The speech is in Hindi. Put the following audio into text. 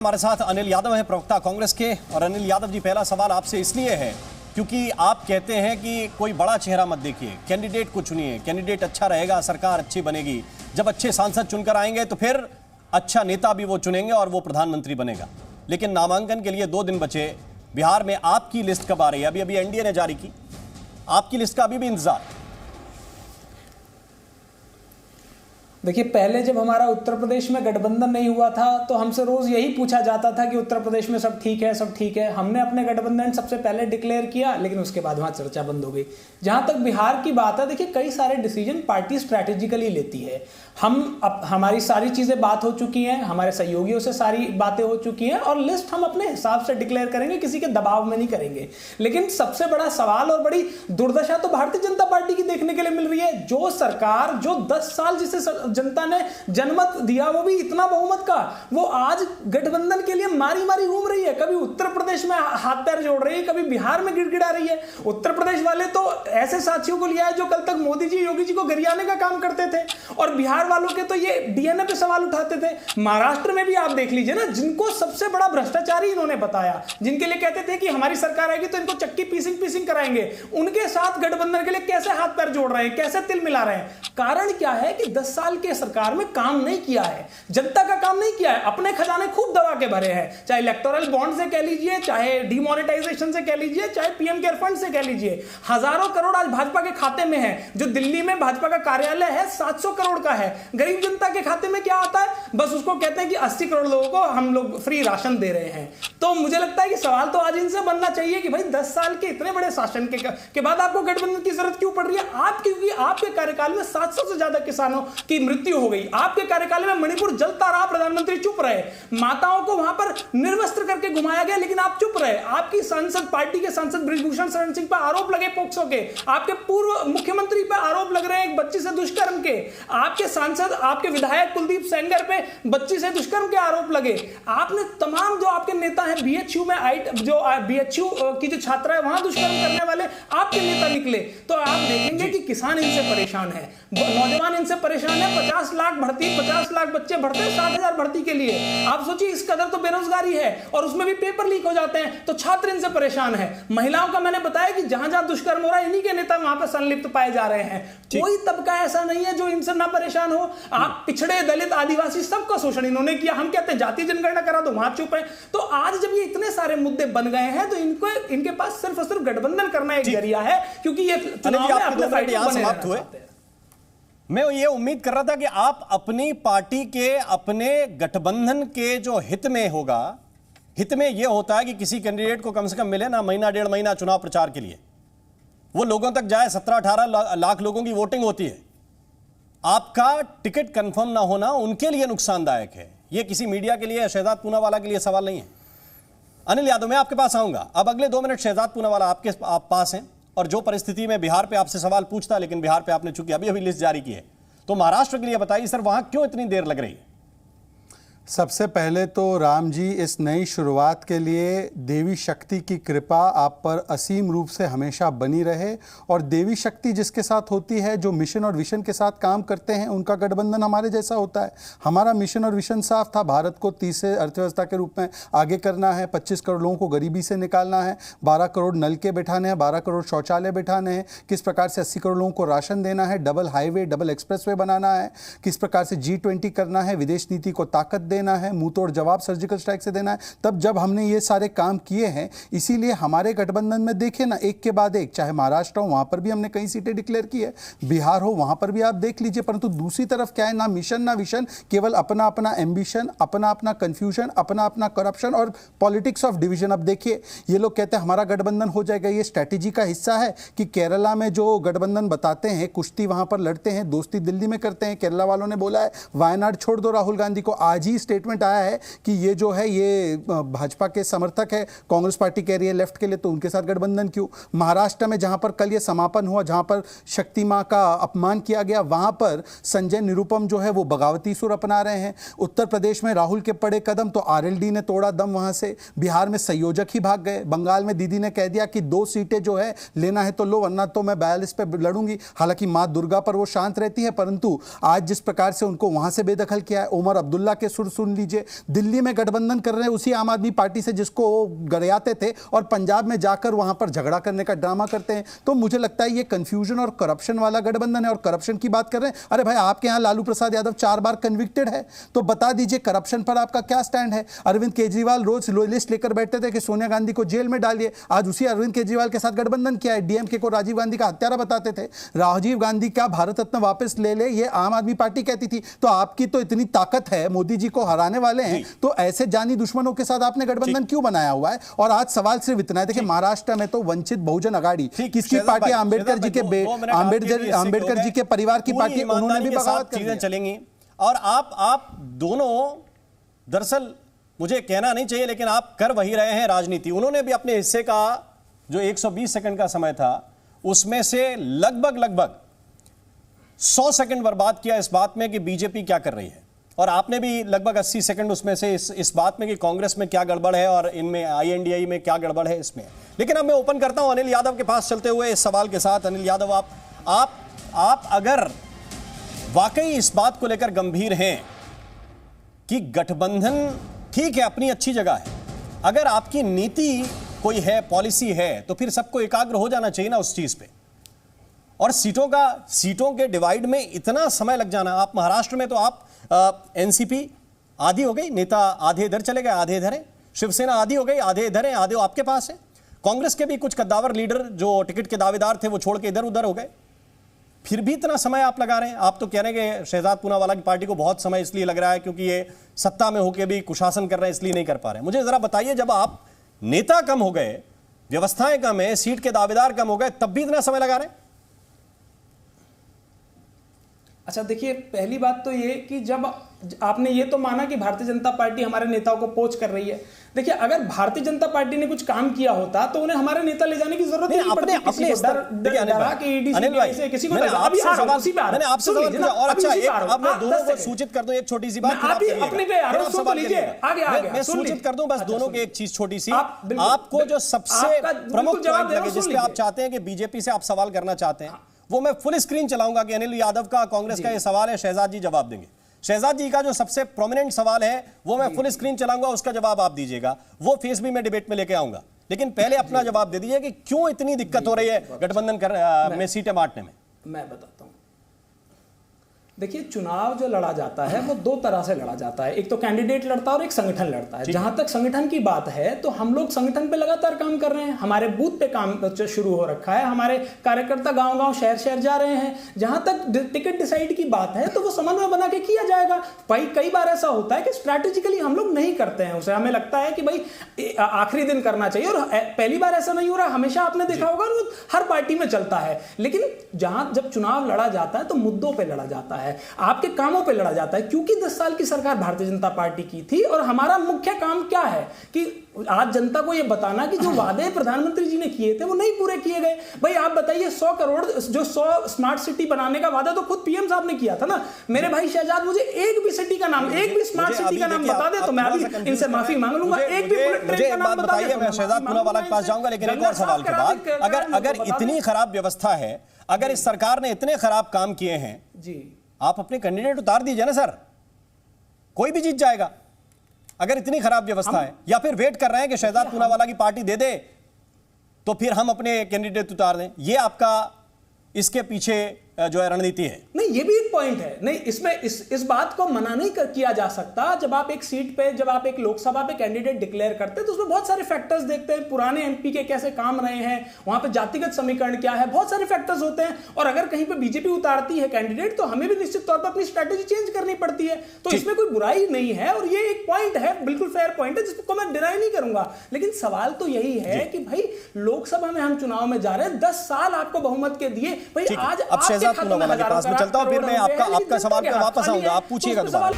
हमारे साथ अनिल यादव हैं, प्रवक्ता कांग्रेस के। और अनिल यादव जी, पहला सवाल आपसे इसलिए है क्योंकि आप कहते हैं कि कोई बड़ा चेहरा मत देखिए, कैंडिडेट को चुनिए, कैंडिडेट अच्छा रहेगा, सरकार अच्छी बनेगी। जब अच्छे सांसद चुनकर आएंगे तो फिर अच्छा नेता भी वो चुनेंगे और वो प्रधानमंत्री बनेगा। लेकिन नामांकन के लिए 2 दिन बचे। बिहार में आपकी लिस्ट कब आ रही है? अभी अभी एनडीए ने जारी की, आपकी लिस्ट का अभी भी इंतजार। देखिए, पहले जब हमारा उत्तर प्रदेश में गठबंधन नहीं हुआ था तो हमसे रोज यही पूछा जाता था कि उत्तर प्रदेश में सब ठीक है, सब ठीक है। हमने अपने गठबंधन सबसे पहले डिक्लेयर किया, लेकिन उसके बाद वहां चर्चा बंद हो गई। जहां तक बिहार की बात है, देखिए कई सारे डिसीजन पार्टी स्ट्रैटेजिकली लेती है। हमारी सारी चीजें बात हो चुकी हैं, हमारे सहयोगियों से सारी बातें हो चुकी हैं और लिस्ट हम अपने हिसाब से डिक्लेयर करेंगे, किसी के दबाव में नहीं करेंगे। लेकिन सबसे बड़ा सवाल और बड़ी दुर्दशा तो भारतीय जनता पार्टी की देखने के लिए मिल रही है। जो सरकार, जो 10 साल जिसे जनता ने जनमत दिया, वो भी इतना बहुमत का, वो आज गठबंधन के लिए मारी मारी घूम रही है। कभी उत्तर प्रदेश में हाथ पैर जोड़ रही है, कभी बिहार में गिड़गिड़ा रही है। उत्तर प्रदेश वाले तो ऐसे साथियों को लिया है जो कल तक मोदी जी, योगी जी को गरियाने का काम करते थे, और बिहार वालों के तो ये डीएनए पे सवाल उठाते थे। महाराष्ट्र में भी आप देख लीजिए ना, जिनको सबसे बड़ा भ्रष्टाचारी इन्होंने बताया, जिनके लिए कहते थे कि हमारी सरकार आएगी तो इनको चक्की पीसिंग कराएंगे, उनके साथ गठबंधन के लिए कैसे हाथ पैर जोड़ रहे हैं, कैसे तिल मिला रहे हैं। कारण क्या है कि 10 साल के सरकार में काम नहीं किया है, जनता का काम नहीं किया है। अपने खजाने खूब दबा के भरे हैं, चाहे इलेक्टोरल बॉन्ड से कह लीजिए, चाहे डिमोनेटाइजेशन से कह लीजिए, चाहे पीएम केयर फंड से कह लीजिए। हजारों करोड़ आज भाजपा के खाते में है। जो दिल्ली में भाजपा का कार्यालय है 700 करोड़ का है। गरीब जनता के खाते में क्या आता है? बस उसको कहते हैं कि 80 करोड़ लोगों को हम लोग फ्री राशन दे रहे हैं। तो मुझे लगता है कि सवाल तो आज इनसे बनना चाहिए कि भाई 10 साल के इतने बड़े शासन के बाद आपको गठबंधन की जरूरत क्यों पड़ रही है? क्योंकि आपके कार्यकाल में 700 से ज्यादा किसानों की मृत्यु हो गई। आपके कार्यकाल में मणिपुर जलता रहा, प्रधानमंत्री चुप रहे। माताओं को वहां पर निर्वस्त्र करके घुमाया गया, लेकिन आप चुप रहे। आपकी सांसद, पार्टी के सांसद बृजभूषण शरण सिंह पर आरोप लगे पोक्सो के। आपके पूर्व मुख्यमंत्री पर आरोप लग रहे हैं एक बच्ची से दुष्कर्म के। आपके सांसद, आपके विधायक कुलदीप सेंगर पे बच्ची से दुष्कर्म के आरोप लगे। आपने तमाम जो आपके नेता हैं, बीएचयू में जो बीएचयू की जो छात्रा है वहां दुष्कर्म करने वाले आपके नेता निकले। तो आप देखेंगे कि किसान इनसे परेशान है, नौजवान इनसे परेशान है। 50 लाख भर्ती, 50 लाख बच्चे भरते हैं 60,000 भर्ती के लिए। आप सोचिए, इस कदर तो बेरोजगारी है और उसमें भी पेपर लीक हो जाते हैं, तो छात्र इनसे परेशान है। महिलाओं का मैंने बताया कि जहां जहां दुष्कर्म हो रहा है, इन्हीं के नेता वहां पर संलिप्त पाए जा रहे हैं। कोई तबका ऐसा नहीं है जो इनसे ना परेशान हो। आप पिछड़े, दलित, आदिवासी, सबका शोषण इन्होंने किया। हम कहते हैं जाति जनगणना करा दो, वहां चुप है। तो आज जब ये इतने सारे मुद्दे बन गए हैं तो इनके पास सिर्फ और सिर्फ गठबंधन करना एक जरिया है, क्योंकि ये चुनाव में अपने फायदे समाप्त हुए। मैं ये उम्मीद कर रहा था कि आप अपनी पार्टी के, अपने गठबंधन के जो हित में होगा, हित में यह होता है कि किसी कैंडिडेट को कम से कम मिले ना महीना 1.5 महीना चुनाव प्रचार के लिए, वो लोगों तक जाए। 17-18 लाख लोगों की वोटिंग होती है। आपका टिकट कंफर्म ना होना उनके लिए नुकसानदायक है। यह किसी मीडिया के लिए, शहजाद पूनावाला के लिए सवाल नहीं है। अनिल यादव, मैं आपके पास आऊंगा। अब अगले 2 मिनट शहजाद पूनावाला आप पास हैं, और जो परिस्थिति में बिहार पे आपसे सवाल पूछता, लेकिन बिहार पे आपने चूंकि अभी लिस्ट जारी की है, तो महाराष्ट्र के लिए बताइए सर, वहां क्यों इतनी देर लग रही है? सबसे पहले तो राम जी, इस नई शुरुआत के लिए देवी शक्ति की कृपा आप पर असीम रूप से हमेशा बनी रहे। और देवी शक्ति जिसके साथ होती है, जो मिशन और विशन के साथ काम करते हैं, उनका गठबंधन हमारे जैसा होता है। हमारा मिशन और विशन साफ था, भारत को तीसरे अर्थव्यवस्था के रूप में आगे करना है, 25 करोड़ लोगों को गरीबी से निकालना है, 12 करोड़ नलके बैठाने हैं, 12 करोड़ शौचालय बैठाने हैं, किस प्रकार से 80 करोड़ लोगों को राशन देना है, डबल हाईवे, डबल एक्सप्रेसवे बनाना है, किस प्रकार से G20 करना है, विदेश नीति को ताकत देना है, मुंह तोड़ जवाब सर्जिकल स्ट्राइक से देना है। तब जब हमने ये सारे काम किए हैं, इसीलिए हमारे गठबंधन में देखे ना, एक के बाद एक, चाहे महाराष्ट्र हो वहां पर भी हमने कई सीटें डिक्लेयर की है, बिहार हो वहां पर भी आप देख लीजिए। परंतु दूसरी तरफ क्या है, ना मिशन ना विशन, केवल अपना अपना एम्बिशन, अपना अपना कंफ्यूजन, अपना अपना करप्शन और पॉलिटिक्स ऑफ डिवीजन। अब देखिए, ये लोग कहते हैं हमारा गठबंधन हो जाएगा, ये स्ट्रैटेजी का हिस्सा है कि केरला में जो गठबंधन बताते हैं, कुश्ती वहां पर लड़ते हैं, दोस्ती दिल्ली में करते हैं। केरला वालों ने बोला है वायनाड छोड़ दो राहुल गांधी को। आज ही स्टेटमेंट आया है कि ये जो है ये भाजपा के समर्थक है, कांग्रेस पार्टी कह रही है लेफ्ट के लिए, तो उनके साथ गठबंधन क्यों? महाराष्ट्र में जहां पर कल ये समापन हुआ, जहां पर शक्ति मां का अपमान किया गया, वहां पर संजय निरुपम जो है वो बगावती सुर अपना रहे हैं। उत्तर प्रदेश में राहुल के पड़े कदम तो आरएलडी ने तोड़ा दम वहां से। बिहार में संयोजक ही भाग गए। बंगाल में दीदी ने कह दिया कि 2 सीटें जो है लेना है तो लो, वरना तो मैं 42 पे लड़ूंगी। हालांकि मां दुर्गा पर वो शांत रहती है, परंतु आज जिस प्रकार से उनको वहां से बेदखल किया है, उमर अब्दुल्ला के सुर सुन लीजिए, दिल्ली में गठबंधन कर रहे हैं उसी आम आदमी पार्टी से जिसको गरियाते थे, और पंजाब में जाकर वहां पर झगड़ा करने का ड्रामा करते हैं। तो मुझे लगता है ये कंफ्यूजन और करप्शन वाला गठबंधन है। और करप्शन की बात कर रहे हैं, अरे भाई आपके यहां लालू प्रसाद यादव 4 बार कन्विक्टेड है, तो बता दीजिए करप्शन पर आपका क्या स्टैंड है। अरविंद केजरीवाल रोज लिस्ट लेकर बैठते थे कि सोनिया गांधी को जेल में डालिए, आज उसी अरविंद केजरीवाल के साथ गठबंधन किया है। डीएमके को राजीव गांधी का हत्यारा बताते थे, राजीव गांधी का भारत रत्न वापस ले ले ये आम आदमी पार्टी कहती थी। तो आपकी तो इतनी ताकत है, मोदी जी को हराने वाले हैं, तो ऐसे जानी दुश्मनों के साथ आपने गठबंधन क्यों बनाया हुआ है? और आज सवाल सिर्फ इतना है, देखिए महाराष्ट्र में तो वंचित बहुजन अगाड़ी किसकी पार्टी, आंबेडकर जी के परिवार की पार्टी, उन्होंने भी बगावत चीजें चलेंगी। और आप दोनों, दरअसल मुझे कहना नहीं चाहिए लेकिन आप कर वही रहे हैं राजनीति। उन्होंने भी अपने हिस्से का जो 120 सेकंड का समय था उसमें से लगभग 100 सेकंड बर्बाद किया इस बात में कि बीजेपी क्या कर रही है, और आपने भी लगभग 80 सेकंड उसमें से इस बात में कि कांग्रेस में क्या गड़बड़ है और इनमें INDI में क्या गड़बड़ है इसमें। लेकिन अब मैं ओपन करता हूं अनिल यादव के पास चलते हुए इस सवाल के साथ। अनिल यादव, आप अगर वाकई इस बात को लेकर गंभीर हैं कि गठबंधन ठीक है, अपनी अच्छी जगह है, अगर आपकी नीति कोई है, पॉलिसी है, तो फिर सबको एकाग्र हो जाना चाहिए ना उस चीज पे। और सीटों के डिवाइड में इतना समय लग जाना, आप महाराष्ट्र में तो आप एनसीपी आधी हो गई, नेता आधे इधर चले गए, आधे इधर है, शिवसेना आधी हो गई, आधे इधर है, आधे आपके पास है, कांग्रेस के भी कुछ कद्दावर लीडर जो टिकट के दावेदार थे वो छोड़ के इधर उधर हो गए, फिर भी इतना समय आप लगा रहे हैं। आप तो कह रहे हैं कि शहजाद पूनावाला की पार्टी को बहुत समय इसलिए लग रहा है क्योंकि ये सत्ता में होकर भी कुशासन कर रहे हैं, इसलिए नहीं कर पा रहे हैं। मुझे जरा बताइए, जब आप नेता कम हो गए, व्यवस्थाएं कम है, सीट के दावेदार कम हो गए, तब भी इतना समय लगा रहे हैं? अच्छा देखिए, पहली बात तो ये कि जब आपने ये तो माना कि भारतीय जनता पार्टी हमारे नेताओं को पोच कर रही है। देखिए, अगर भारतीय जनता पार्टी ने कुछ काम किया होता तो उन्हें हमारे नेता ले जाने की जरूरत नहीं पड़ती। मैंने आपसे सवाल किया, और अच्छा अब मैं दोनों को सूचित कर दूं एक छोटी सी बात, मैं सूचित कर दूं बस दोनों की एक चीज छोटी सी, आपको जो सबसे प्रमुख पॉइंट लगे जिसपे आप चाहते हैं कि बीजेपी से आप सवाल करना चाहते हैं, वो मैं फुल स्क्रीन चलाऊंगा कि अनिल यादव का कांग्रेस का ये सवाल है, शहजाद जी जवाब देंगे। शहजाद जी का जो सबसे प्रोमिनेंट सवाल है वो मैं फुल स्क्रीन चलाऊंगा, उसका जवाब आप दीजिएगा, वो फेस भी मैं डिबेट में लेके आऊंगा। लेकिन पहले अपना जवाब दे दीजिए कि क्यों इतनी दिक्कत हो रही है गठबंधन में सीटें बांटने में। मैं बताता हूं। देखिए, चुनाव जो लड़ा जाता है वो दो तरह से लड़ा जाता है, एक तो कैंडिडेट लड़ता है और एक संगठन लड़ता है। जहां तक संगठन की बात है तो हम लोग संगठन पे लगातार काम कर रहे हैं, हमारे बूथ पे काम शुरू हो रखा है, हमारे कार्यकर्ता गांव-गांव शहर-शहर जा रहे हैं। जहां तक टिकट डिसाइड की बात है तो वो समन्वय बना के किया जाएगा। भाई कई बार ऐसा होता है कि स्ट्रैटेजिकली हम लोग नहीं करते हैं उसे, हमें लगता है कि भाई आखिरी दिन करना चाहिए, और पहली बार ऐसा नहीं हो रहा, हमेशा आपने देखा होगा वो हर पार्टी में चलता है। लेकिन जब चुनाव लड़ा जाता है तो मुद्दों पर लड़ा जाता है, आपके कामों पे लड़ा जाता है। क्योंकि 10 साल की सरकार भारतीय जनता पार्टी की थी और हमारा मुख्य काम क्या है कि आज जनता को यह बताना कि जो वादे प्रधानमंत्री जी ने किए थे वो नहीं पूरे किए गए। भाई आप बताइए, 100 करोड़ जो 100 स्मार्ट सिटी बनाने का वादा तो खुद पीएम साहब ने किया था ना। मेरे भाई शहजाद, मुझे एक भी सिटी का नाम, एक भी स्मार्ट सिटी का नाम बता दे तो मैं अभी इनसे माफी मांग लूंगा। एक भी बुलेट ट्रेन का नाम बता दे। मैं शहजाद पूनावाला के पास जाऊंगा, लेकिन एक और सवाल के बाद, अगर इतनी खराब व्यवस्था है, अगर इस सरकार ने इतने खराब काम किए हैं जी, आप अपने कैंडिडेट उतार दीजिए ना सर, कोई भी जीत जाएगा अगर इतनी खराब व्यवस्था है। या फिर वेट कर रहे हैं कि शहजाद पूनावाला की पार्टी दे दे तो फिर हम अपने कैंडिडेट उतार दें। ये आपका इसके पीछे जो है रणनीति है? नहीं, ये भी एक पॉइंट है। नहीं, इसमें इस बात को मना नहीं किया जा सकता। जब आप एक सीट पे, जब आप एक लोकसभा पे कैंडिडेट डिक्लेयर करते हैं तो उसमें बहुत सारे फैक्टर्स देखते हैं, पुराने एमपी के कैसे काम रहे हैं, वहां पे जातिगत समीकरण क्या है, बहुत सारे फैक्टर्स होते हैं। और अगर कहीं पे बीजेपी उतारती है कैंडिडेट तो हमें भी निश्चित तौर पर अपनी स्ट्रैटेजी चेंज करनी पड़ती है। तो इसमें कोई बुराई नहीं है और ये एक पॉइंट है, बिल्कुल फेयर पॉइंट है, जिसको मैं डिनाई नहीं करूंगा। लेकिन सवाल तो यही है कि भाई लोकसभा में हम चुनाव में जा रहे हैं, 10 साल आपको बहुमत के दिए। भाई आज अब शहजाद पूनावाला के पास में चलता हूं, फिर मैं आपका सवाल पे वापस आऊंगा, आप पूछिएगा दोबारा।